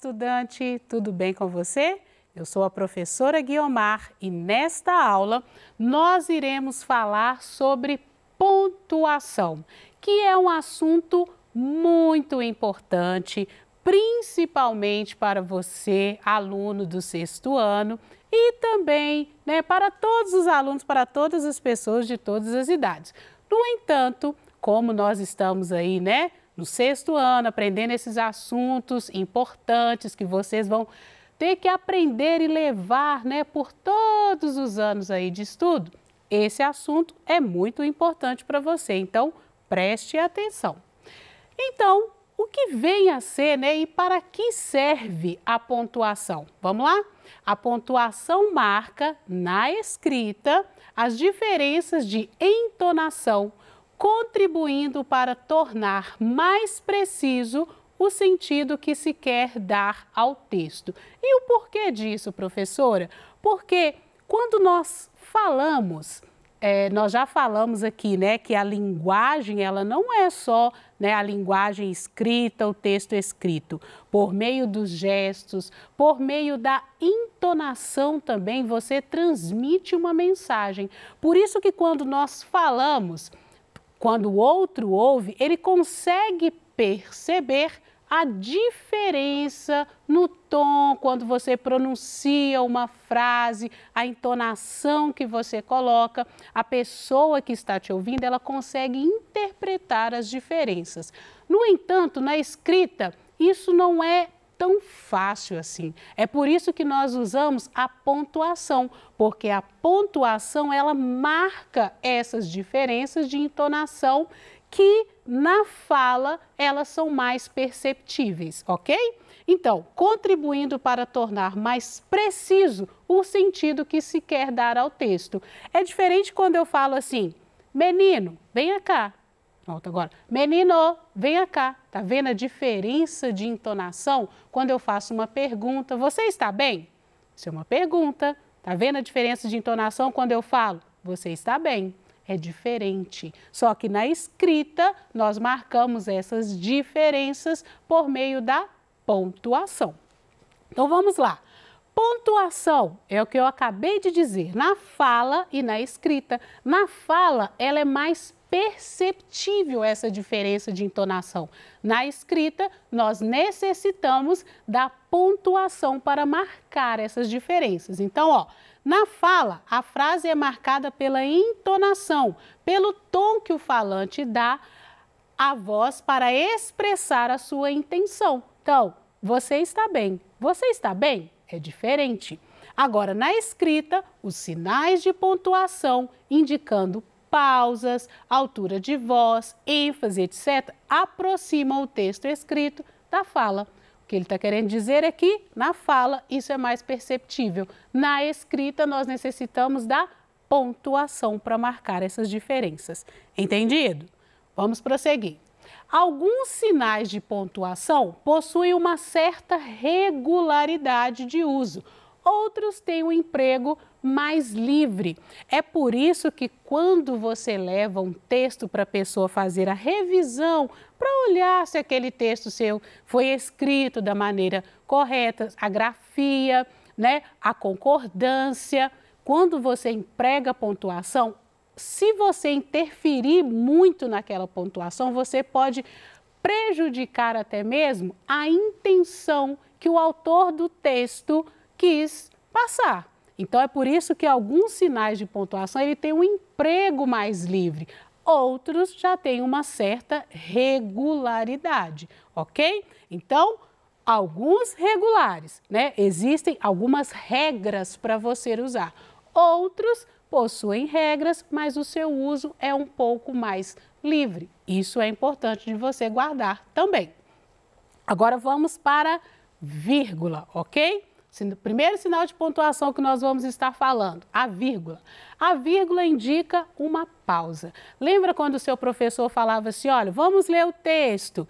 estudante, tudo bem com você? Eu sou a professora Guiomar e nesta aula nós iremos falar sobre pontuação, que é um assunto muito importante, principalmente para você, aluno do sexto ano, e também para todos os alunos, para todas as pessoas de todas as idades. No entanto, como nós estamos aí, no sexto ano, aprendendo esses assuntos importantes que vocês vão ter que aprender e levar, por todos os anos aí de estudo, esse assunto é muito importante para você, então preste atenção. Então, o que vem a ser, e para que serve a pontuação? Vamos lá? A pontuação marca na escrita as diferenças de entonação, contribuindo para tornar mais preciso o sentido que se quer dar ao texto. E o porquê disso, professora? Porque quando nós falamos, nós já falamos aqui, que a linguagem, ela não é só a linguagem escrita, o texto escrito. Por meio dos gestos, por meio da entonação também, você transmite uma mensagem. Por isso que quando nós falamos, quando o outro ouve, ele consegue perceber a diferença no tom, quando você pronuncia uma frase, a entonação que você coloca, a pessoa que está te ouvindo, ela consegue interpretar as diferenças. No entanto, na escrita, isso não é tão fácil assim. É por isso que nós usamos a pontuação, porque a pontuação, ela marca essas diferenças de entonação que na fala elas são mais perceptíveis, ok? Então, contribuindo para tornar mais preciso o sentido que se quer dar ao texto. É diferente quando eu falo assim, menino, venha cá. Volta agora. Menino, venha cá. Tá vendo a diferença de entonação quando eu faço uma pergunta? Você está bem? Isso é uma pergunta. Tá vendo a diferença de entonação quando eu falo? Você está bem. É diferente. Só que na escrita nós marcamos essas diferenças por meio da pontuação. Então vamos lá. Pontuação é o que eu acabei de dizer na fala e na escrita. Na fala, ela é mais perceptível essa diferença de entonação. Na escrita, nós necessitamos da pontuação para marcar essas diferenças. Então, na fala, a frase é marcada pela entonação, pelo tom que o falante dá à voz para expressar a sua intenção. Então, você está bem. Você está bem? É diferente. Agora, na escrita, os sinais de pontuação indicando pausas, altura de voz, ênfase, etc., aproximam o texto escrito da fala. O que ele está querendo dizer é que, na fala, isso é mais perceptível. Na escrita, nós necessitamos da pontuação para marcar essas diferenças. Entendido? Vamos prosseguir. Alguns sinais de pontuação possuem uma certa regularidade de uso. Outros têm um emprego mais livre. É por isso que quando você leva um texto para a pessoa fazer a revisão, para olhar se aquele texto seu foi escrito da maneira correta, a grafia, a concordância, quando você emprega pontuação, se você interferir muito naquela pontuação, você pode prejudicar até mesmo a intenção que o autor do texto quis passar. Então, é por isso que alguns sinais de pontuação ele tem um emprego mais livre, outros já têm uma certa regularidade, ok? Então, alguns regulares, Existem algumas regras para você usar, outros possuem regras, mas o seu uso é um pouco mais livre. Isso é importante de você guardar também. Agora vamos para vírgula, ok? Primeiro sinal de pontuação que nós vamos estar falando, a vírgula. A vírgula indica uma pausa. Lembra quando o seu professor falava assim, olha, vamos ler o texto,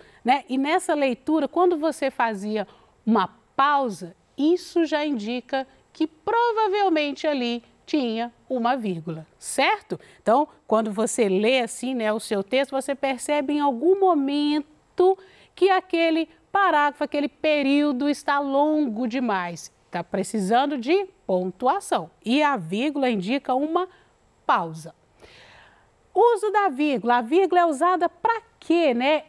E nessa leitura, quando você fazia uma pausa, isso já indica que provavelmente ali tinha uma vírgula, certo? Então, quando você lê assim, o seu texto, você percebe em algum momento que aquele parágrafo, aquele período está longo demais. Está precisando de pontuação. E a vírgula indica uma pausa. Uso da vírgula. A vírgula é usada para quê, né?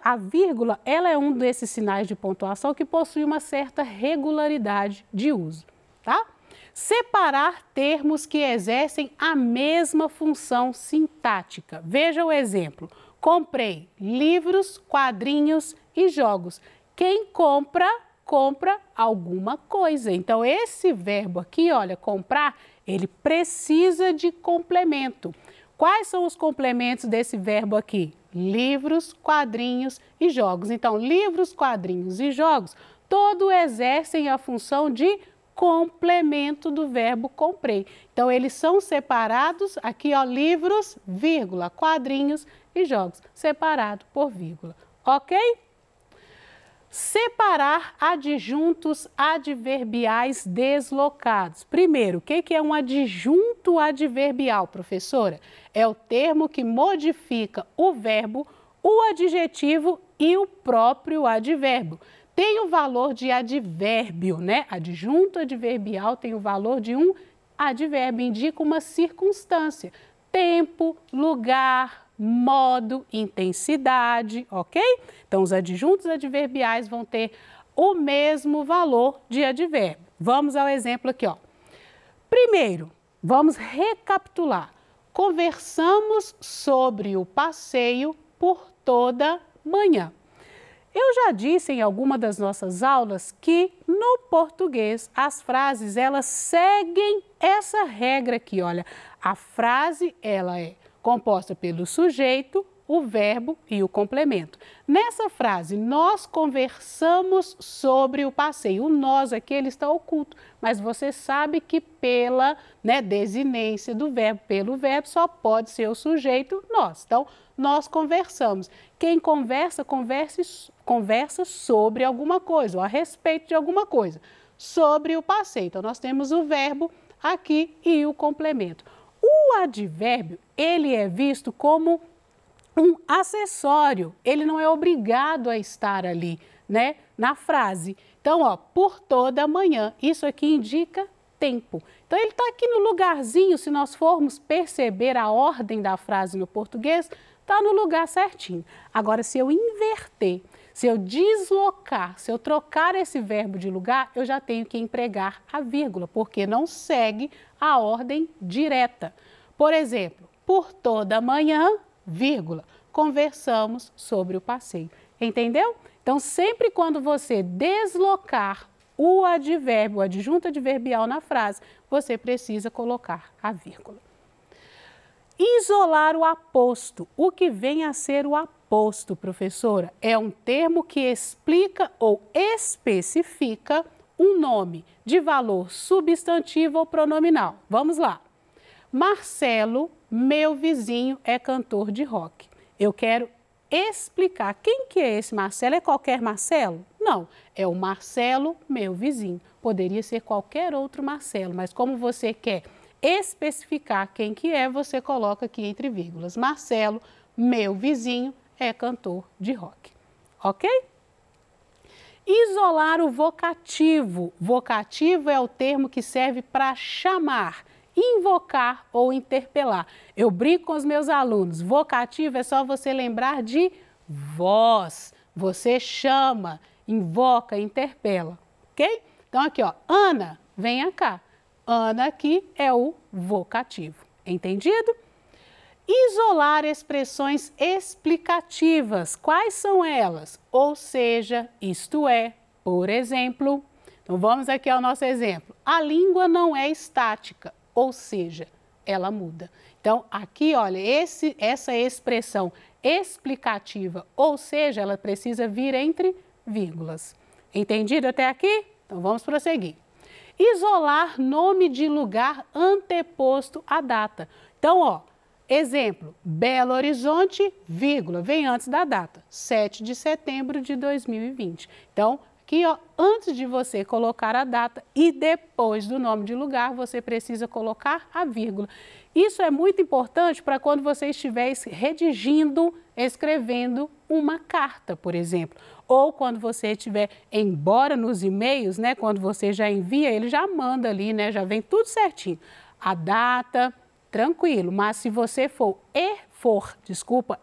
A vírgula, ela é um desses sinais de pontuação que possui uma certa regularidade de uso, tá? Separar termos que exercem a mesma função sintática. Veja o exemplo. Comprei livros, quadrinhos e jogos. Quem compra, compra alguma coisa. Então, esse verbo aqui, olha, comprar, ele precisa de complemento. Quais são os complementos desse verbo aqui? Livros, quadrinhos e jogos. Então, livros, quadrinhos e jogos, todos exercem a função de complemento do verbo comprei. Então, eles são separados, aqui ó, livros, vírgula, quadrinhos e jogos, separado por vírgula, ok? Separar adjuntos adverbiais deslocados. Primeiro, o que é um adjunto adverbial, professora? É o termo que modifica o verbo, o adjetivo e o próprio advérbio. Tem o valor de advérbio, né? Adjunto adverbial tem o valor de um advérbio, indica uma circunstância, tempo, lugar, modo, intensidade, ok? Então, os adjuntos adverbiais vão ter o mesmo valor de advérbio. Vamos ao exemplo aqui, ó. Primeiro, vamos recapitular. Conversamos sobre o passeio por toda manhã. Eu já disse em alguma das nossas aulas que no português as frases elas seguem essa regra aqui, olha. A frase ela é composta pelo sujeito, o verbo e o complemento. Nessa frase, nós conversamos sobre o passeio. O nós aqui ele está oculto, mas você sabe que pela desinência do verbo, pelo verbo, só pode ser o sujeito nós. Então, nós conversamos. Quem conversa, conversa sobre alguma coisa, ou a respeito de alguma coisa, sobre o passeio. Então, nós temos o verbo aqui e o complemento. O advérbio, ele é visto como um acessório, ele não é obrigado a estar ali, né, na frase. Então, ó, por toda manhã, isso aqui indica tempo. Então, ele está aqui no lugarzinho, se nós formos perceber a ordem da frase no português, está no lugar certinho. Agora, se eu inverter, se eu deslocar, se eu trocar esse verbo de lugar, eu já tenho que empregar a vírgula, porque não segue a ordem direta. Por exemplo, por toda manhã, vírgula, conversamos sobre o passeio. Entendeu? Então, sempre quando você deslocar o advérbio, o adjunto adverbial na frase, você precisa colocar a vírgula. Isolar o aposto. O que vem a ser o aposto, professora? É um termo que explica ou especifica um nome de valor substantivo ou pronominal. Vamos lá. Marcelo, meu vizinho, é cantor de rock. Eu quero explicar quem que é esse Marcelo. É qualquer Marcelo? Não, é o Marcelo, meu vizinho. Poderia ser qualquer outro Marcelo, mas como você quer especificar quem que é, você coloca aqui entre vírgulas. Marcelo, meu vizinho, é cantor de rock. Ok? Isolar o vocativo. Vocativo é o termo que serve para chamar, invocar ou interpelar. Eu brinco com os meus alunos, vocativo é só você lembrar de voz. Você chama, invoca, interpela, ok? Então aqui, ó, Ana, venha cá. Ana aqui é o vocativo, entendido? Isolar expressões explicativas. Quais são elas? Ou seja, isto é, por exemplo. Então vamos aqui ao nosso exemplo. A língua não é estática. Ou seja, ela muda. Então, aqui, olha, essa expressão explicativa, ou seja, ela precisa vir entre vírgulas. Entendido até aqui? Então, vamos prosseguir. Isolar nome de lugar anteposto à data. Então, ó, exemplo, Belo Horizonte, vírgula, vem antes da data, 7 de setembro de 2020. Então, aqui, ó, antes de você colocar a data e depois do nome de lugar, você precisa colocar a vírgula. Isso é muito importante para quando você estiver redigindo, escrevendo uma carta, por exemplo. Ou quando você estiver, embora nos e-mails, né, quando você já envia, ele já manda ali, né, já vem tudo certinho. A data, tranquilo, mas se você for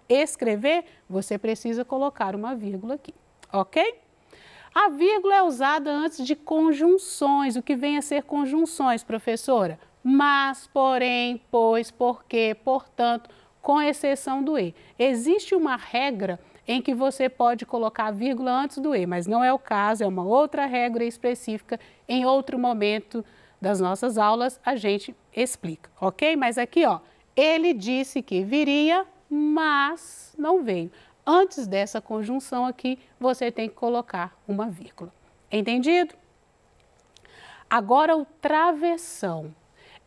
escrever, você precisa colocar uma vírgula aqui, ok? A vírgula é usada antes de conjunções. O que vem a ser conjunções, professora? Mas, porém, pois, porque, portanto, com exceção do e. Existe uma regra em que você pode colocar a vírgula antes do e, mas não é o caso, é uma outra regra específica. Em outro momento das nossas aulas, a gente explica, ok? Mas aqui, ó, ele disse que viria, mas não veio. Antes dessa conjunção aqui, você tem que colocar uma vírgula. Entendido? Agora, o travessão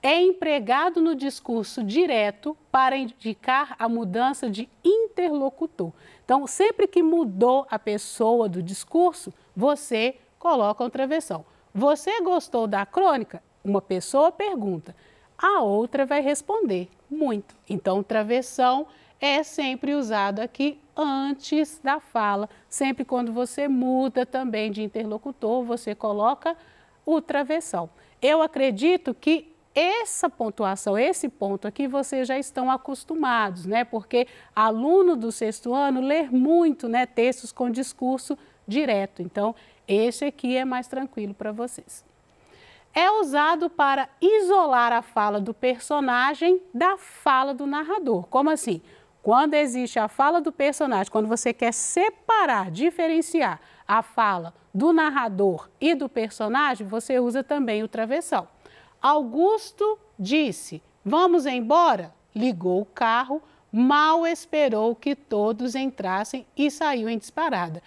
é empregado no discurso direto para indicar a mudança de interlocutor. Então, sempre que mudou a pessoa do discurso, você coloca um travessão. Você gostou da crônica? Uma pessoa pergunta, a outra vai responder muito. Então, o travessão é sempre usado aqui antes da fala. Sempre quando você muda também de interlocutor, você coloca o travessão. Eu acredito que essa pontuação, esse ponto aqui, vocês já estão acostumados, né? Porque aluno do 6º ano lê muito, né, textos com discurso direto. Então, esse aqui é mais tranquilo para vocês. É usado para isolar a fala do personagem da fala do narrador. Como assim? Quando existe a fala do personagem, quando você quer separar, diferenciar a fala do narrador e do personagem, você usa também o travessão. Augusto disse, vamos embora? Ligou o carro, mal esperou que todos entrassem e saiu em disparada.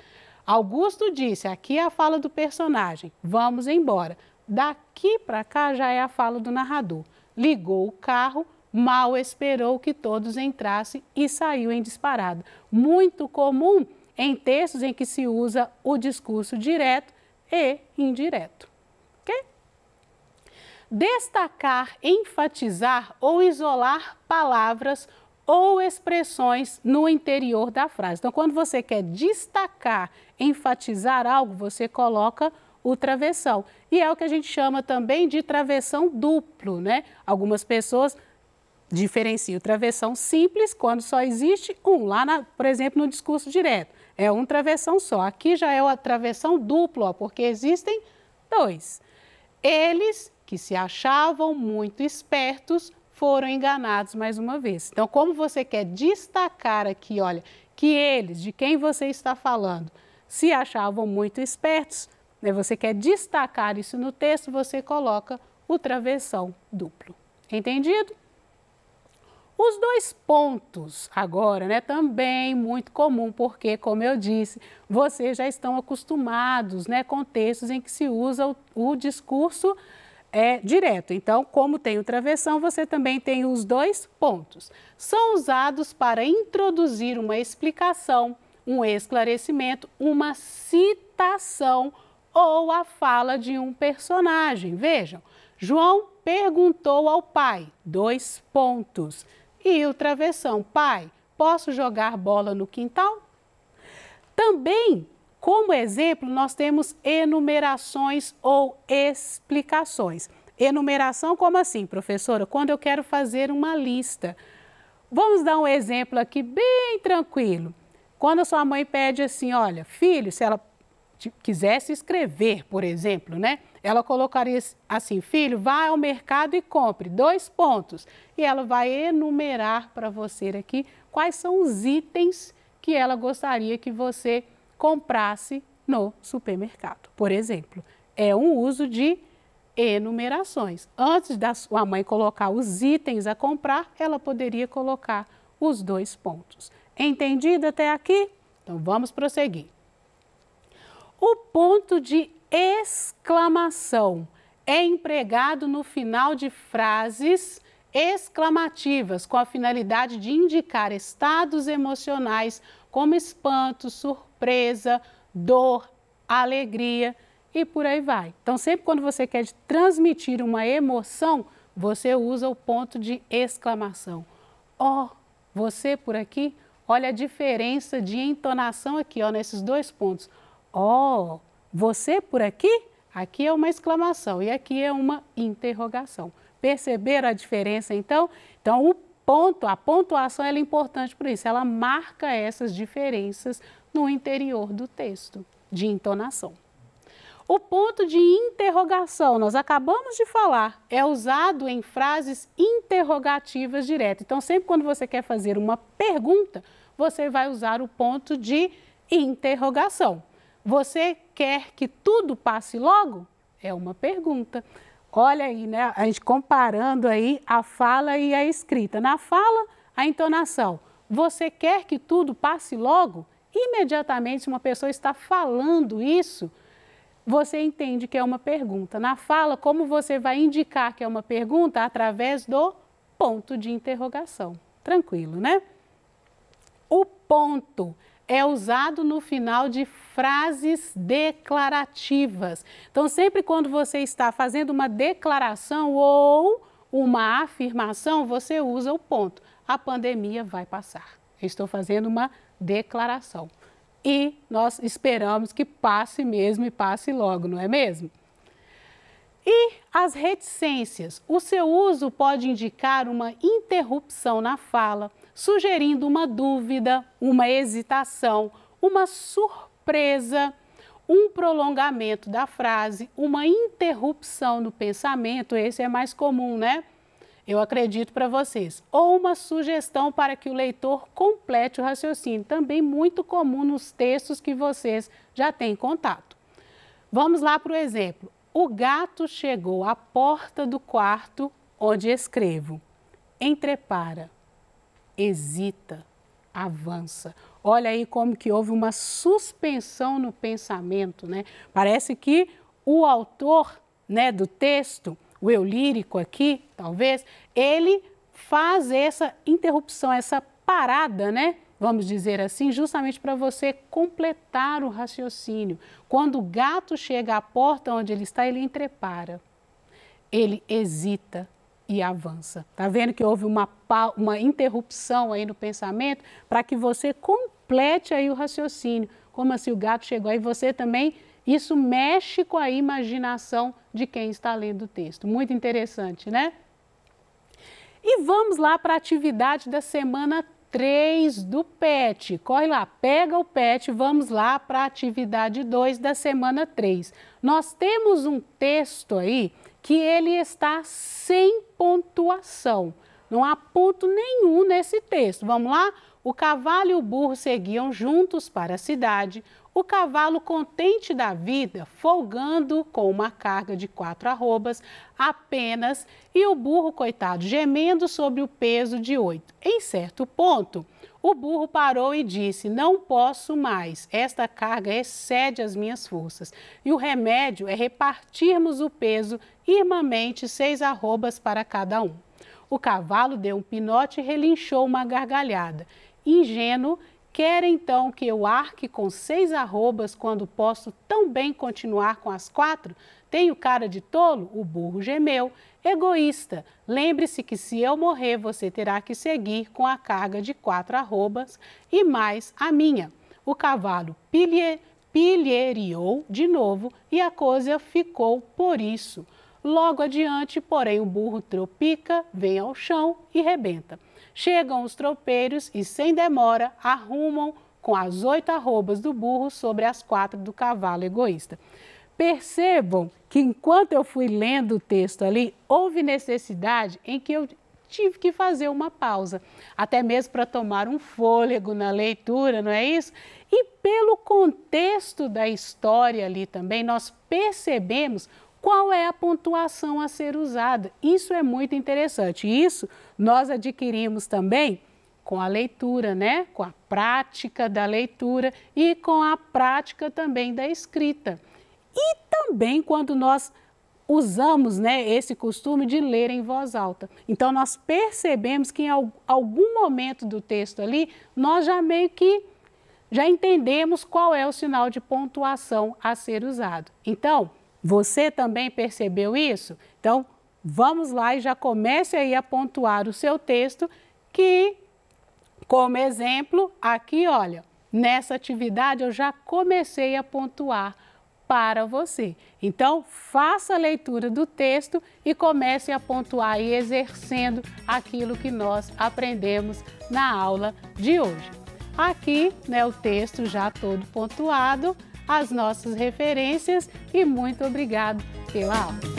Augusto disse, aqui é a fala do personagem, vamos embora. Daqui para cá já é a fala do narrador. Ligou o carro, mal esperou que todos entrassem e saiu em disparada. Muito comum em textos em que se usa o discurso direto e indireto. Ok? Destacar, enfatizar ou isolar palavras ou expressões no interior da frase. Então, quando você quer destacar, enfatizar algo, você coloca o travessão. E é o que a gente chama também de travessão duplo, né? Algumas pessoas diferenciam o travessão simples quando só existe um. Lá, por exemplo, no discurso direto, é um travessão só. Aqui já é a travessão duplo, ó, porque existem dois. Eles, que se achavam muito espertos, foram enganados mais uma vez. Então, como você quer destacar aqui, olha, que eles, de quem você está falando, se achavam muito espertos, né, você quer destacar isso no texto, você coloca o travessão duplo. Entendido? Os dois pontos agora, né, também muito comum, porque, como eu disse, vocês já estão acostumados, né, com textos em que se usa o discurso direto. Então, como tem o travessão, você também tem os dois pontos. São usados para introduzir uma explicação, um esclarecimento, uma citação ou a fala de um personagem. Vejam, João perguntou ao pai, dois pontos. E o travessão, pai, posso jogar bola no quintal? Também, como exemplo, nós temos enumerações ou explicações. Enumeração como assim, professora? Quando eu quero fazer uma lista. Vamos dar um exemplo aqui bem tranquilo. Quando a sua mãe pede assim, olha, filho, se ela quisesse escrever, por exemplo, né? Ela colocaria assim, filho, vá ao mercado e compre, dois pontos. E ela vai enumerar para você aqui quais são os itens que ela gostaria que você comprasse no supermercado, por exemplo. É um uso de enumerações. Antes da sua mãe colocar os itens a comprar, ela poderia colocar os dois pontos. Entendido até aqui? Então, vamos prosseguir. O ponto de exclamação é empregado no final de frases exclamativas com a finalidade de indicar estados emocionais como espanto, surpresa, dor, alegria e por aí vai. Então, sempre quando você quer transmitir uma emoção, você usa o ponto de exclamação. Ó, você por aqui, olha a diferença de entonação aqui, ó, nesses dois pontos. Ó, você por aqui, aqui é uma exclamação e aqui é uma interrogação. Perceberam a diferença, então? Então, o ponto, a pontuação, ela é importante por isso. Ela marca essas diferenças no interior do texto, de entonação. O ponto de interrogação, nós acabamos de falar, é usado em frases interrogativas diretas. Então, sempre quando você quer fazer uma pergunta, você vai usar o ponto de interrogação. Você quer que tudo passe logo? É uma pergunta. Olha aí, né? A gente comparando aí a fala e a escrita. Na fala, a entonação. Você quer que tudo passe logo? Imediatamente, se uma pessoa está falando isso, você entende que é uma pergunta. Na fala, como você vai indicar que é uma pergunta? Através do ponto de interrogação. Tranquilo, né? O ponto é usado no final de frases declarativas. Então, sempre quando você está fazendo uma declaração ou uma afirmação, você usa o ponto. A pandemia vai passar. Eu estou fazendo uma declaração. E nós esperamos que passe mesmo e passe logo, não é mesmo? E as reticências. O seu uso pode indicar uma interrupção na fala, sugerindo uma dúvida, uma hesitação, uma surpresa, um prolongamento da frase, uma interrupção no pensamento, esse é mais comum, né? Eu acredito para vocês. Ou uma sugestão para que o leitor complete o raciocínio, também muito comum nos textos que vocês já têm contato. Vamos lá para o exemplo. O gato chegou à porta do quarto onde escrevo. Entrepara, hesita, avança. Olha aí como que houve uma suspensão no pensamento, né? Parece que o autor, né, do texto, o eu lírico aqui, talvez, ele faz essa interrupção, essa parada, né? Vamos dizer assim, justamente para você completar o raciocínio. Quando o gato chega à porta onde ele está, ele entrepara, ele hesita e avança. Tá vendo que houve uma interrupção aí no pensamento para que você complete aí o raciocínio. Como assim o gato chegou aí, você também... Isso mexe com a imaginação de quem está lendo o texto. Muito interessante, né? E vamos lá para a atividade da semana 3 do PET. Corre lá, pega o PET, vamos lá para a atividade 2 da semana 3. Nós temos um texto aí que ele está sem pontuação. Não há ponto nenhum nesse texto. Vamos lá? O cavalo e o burro seguiam juntos para a cidade. O cavalo, contente da vida, folgando com uma carga de 4 arrobas apenas, e o burro, coitado, gemendo sobre o peso de 8. Em certo ponto, o burro parou e disse: não posso mais, esta carga excede as minhas forças. E o remédio é repartirmos o peso irmamente 6 arrobas para cada um. O cavalo deu um pinote e relinchou uma gargalhada. Ingênuo, quer então que eu arque com 6 arrobas quando posso tão bem continuar com as 4? Tenho cara de tolo? O burro gemeu. Egoísta, lembre-se que se eu morrer, você terá que seguir com a carga de 4 arrobas e mais a minha. O cavalo pilheriou de novo e a coisa ficou por isso. Logo adiante, porém, o burro tropica, vem ao chão e rebenta. Chegam os tropeiros e, sem demora, arrumam com as 8 arrobas do burro sobre as 4 do cavalo egoísta. Percebam que, enquanto eu fui lendo o texto ali, houve necessidade em que eu tive que fazer uma pausa, até mesmo para tomar um fôlego na leitura, não é isso? E pelo contexto da história ali também, nós percebemos qual é a pontuação a ser usada. Isso é muito interessante. Isso nós adquirimos também com a leitura, né? Com a prática da leitura e com a prática também da escrita. E também quando nós usamos, né, esse costume de ler em voz alta. Então, nós percebemos que em algum momento do texto ali, nós já meio que já entendemos qual é o sinal de pontuação a ser usado. Então, você também percebeu isso? Então, vamos lá e já comece aí a pontuar o seu texto, que, como exemplo, aqui, olha, nessa atividade eu já comecei a pontuar para você. Então, faça a leitura do texto e comece a pontuar aí, exercendo aquilo que nós aprendemos na aula de hoje. Aqui, né, o texto já todo pontuado, as nossas referências e muito obrigado pela aula.